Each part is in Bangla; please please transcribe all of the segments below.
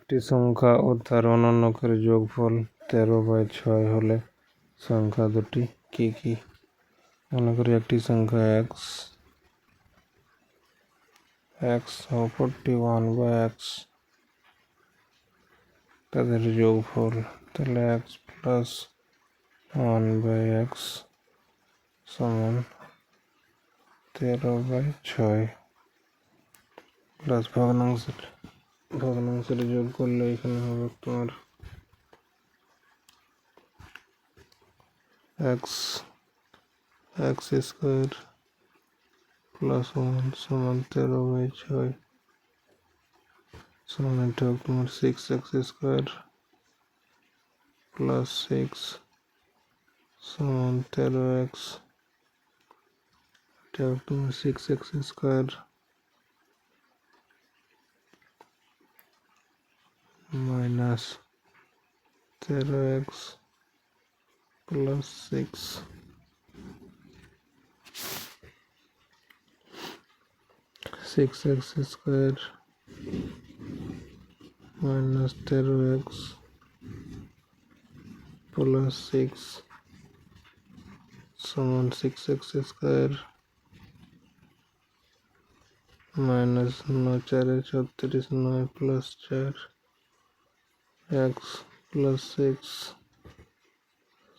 একটি সংখ্যা ও তার অনন্যকের যোগফল 13/6 হলে সংখ্যা দুটি কি কি? মনে করি একটি সংখ্যা x অপরটি 1/x, তাদের যোগফল তাহলে x প্লাস 1/x সমান 13/6 প্লাস ভগ্নাংশের যোগ করলে এখানে হবে তোমার x স্কোয়ার প্লাস 1 সমান 13/6 সমান এটা হবে তোমার 6x স্কোয়ার প্লাস 6 সমান 13x, এটা হবে তোমার 6x square minus 13x plus 6 6x square minus 13x plus 6 সমান 6x square minus 9 4 36 9 plus 4 x plus 6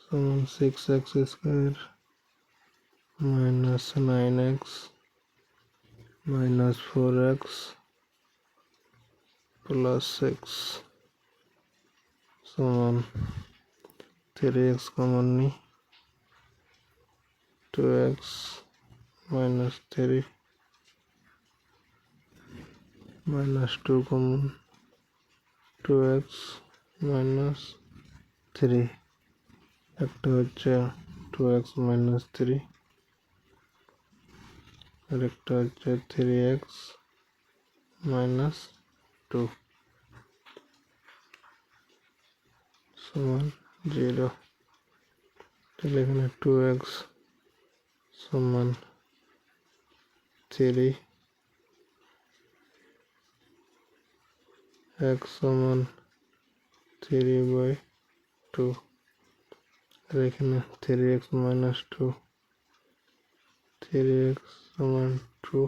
সমান 6x square minus 9x minus 4x plus 6 সমান 3x কমন নি 2x minus 3 minus 2 common 2x minus 3, একটা হচ্ছে 2x মাইনাস 3 আর একটা হচ্ছে 3x মাইনাস 2 সমান 0। তাহলে এখানে 2x সমান 3, x সমান 3/2 আর এখানে 3x মাইনাস 2, 3x সমান 2,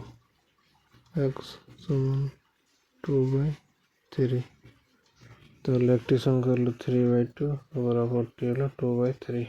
x সমান 2/3। তাহলে একটি সংখ্যা হলো 3/2 আবার অপরটি হলো 2/3।